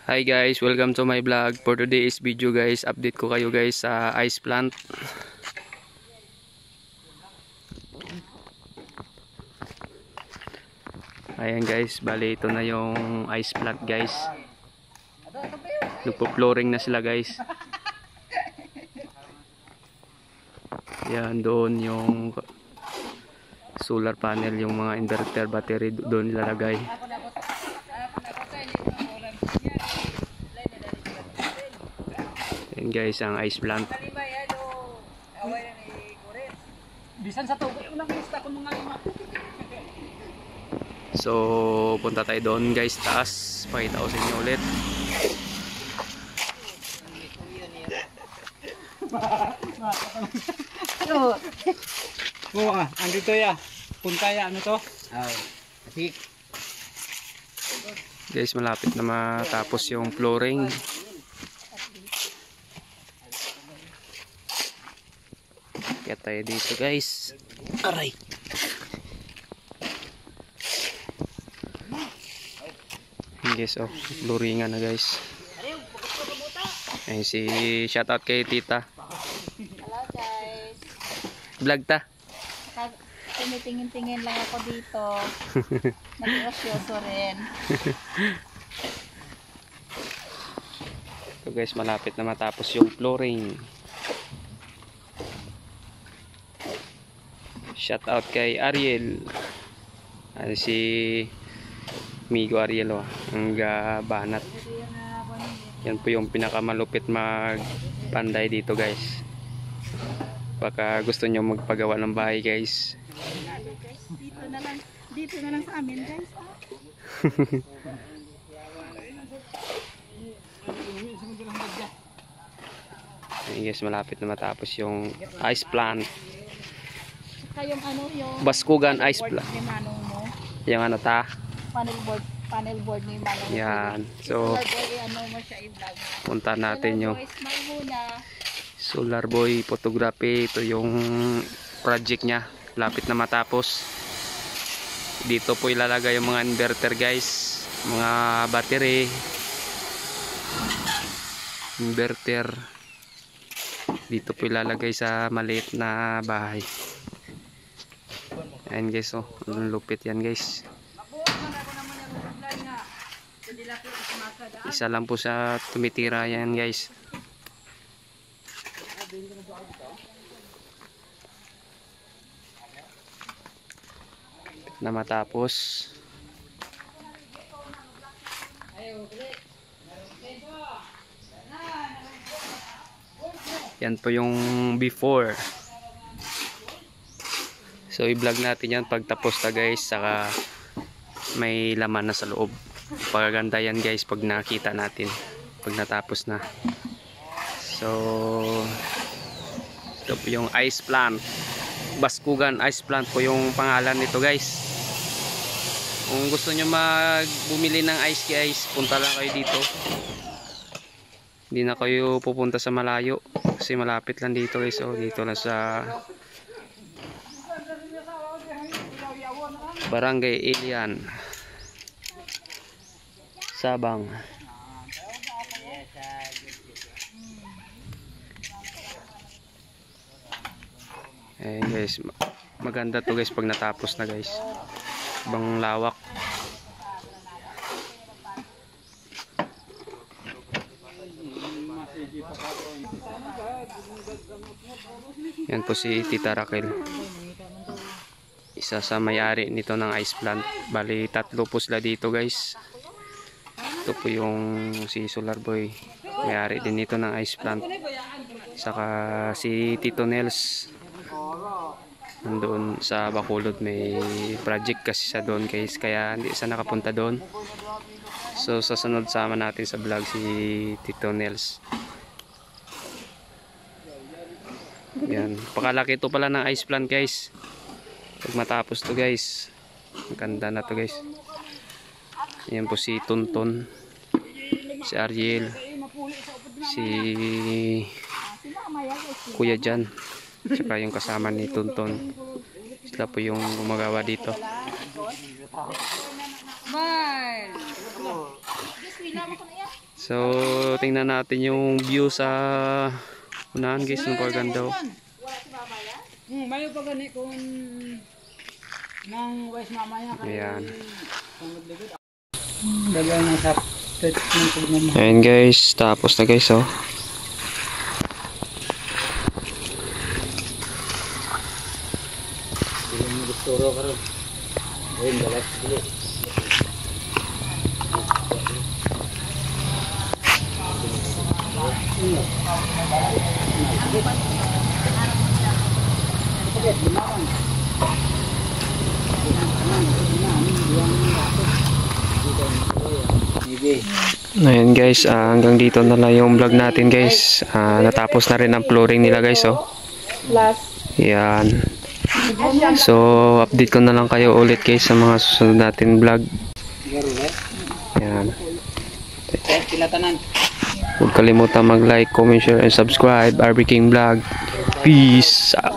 Hi guys, welcome to my vlog. For today's video guys, update ko kayo guys sa ice plant. Ayan guys, bali ito na yung ice plant guys. Nagpo-flooring na sila guys. Yan doon yung solar panel, yung mga inverter battery doon nilalagay. Yan guys ang ice plant. Bisan sa tubo unang lista ko mga lima. So punta tayo doon guys, taas. Pakita ko sa inyo ulit. Oo, andito ya. Punta ya ano to? Asik. Guys, malapit na matapos yung flooring. Kaya tayo dito guys. Aray. Guys, oh, flooringan na guys. Ayun si shoutout kay tita. Hello guys. Vlog ta. Tumitingin-tingin lang ako dito. Nag-gracioso rin. So guys, malapit na matapos yung flooring. Shoutout kay Ariel. Ano si Migo Ariel, oh, ang banat. Yan po yung pinakamalupit magpanday dito guys. Baka gusto nyo magpagawa ng bahay guys. Dito na lang sa amin guys. Ayun guys, malapit na matapos yung ice plant. Kayong ano yung Baskugan ice board plant. ni Manong mo. Yung ano ta. Panel board ni Manong mo. Yan. So, ano mo siya i-vlog. punta natin yung Hello boys, smile muna. Solar Boy Photography. Ito yung project niya. Lapit na matapos. Dito po ilalagay yung mga inverter guys. Mga battery. Inverter. Dito po ilalagay sa maliit na bahay. Ayan guys, oh. Ang lupit yan guys. Isa lang po sa tumitira yan guys. Na matapos. Yan po yung before. So i-vlog natin yan pag tapos na guys, saka may laman na sa loob. Pagaganda yan guys pag nakita natin, pag natapos na. So ito po yung ice plant. Baskugan ice plant po yung pangalan nito guys. Kung gusto nyo bumili ng ice guys, punta lang kayo dito. Hindi na kayo pupunta sa malayo kasi malapit lang dito guys. So dito na sa Barangay Ilian, Sabang. Ayan guys, maganda to guys pag natapos na guys. Ibang lawak. Yan po si Tita Raquel, isa sa may-ari nito ng ice plant. Bali tatlo po sila dito guys. Ito po yung si Solar Boy, may-ari din nito ng ice plant. Saka si Tito Nels, nandoon sa Bacolod, may project kasi sa doon guys, kaya hindi siya nakapunta doon. So sa sunod sama natin sa vlog si Tito Nels. Yan, pakalaki to pala ng ice plant guys. Pag matapos to guys, maganda na to guys. Yan po si Tonton, si Ariel, si Kuya Jan, saka yung kasama ni Tonton. Sila po yung gumagawa dito. So, tingnan natin yung view sa unahan guys, ng Paganda. Mayo pa gani kung nang wise mamaya ka. Ayan. Dagal na sa pet ng pagmamahal. Ayan guys, tapos na guys oh. Turo ka rin. Ayun, dalat dulu. Ayan guys, hanggang dito na lang yung vlog natin guys. Natapos na rin ang flooring nila guys oh. Ayan. So, update ko na lang kayo ulit guys sa mga susunod natin vlog. Ayan. Huwag kalimutan mag-like, comment, share, and subscribe. RB King Vlog. Peace out.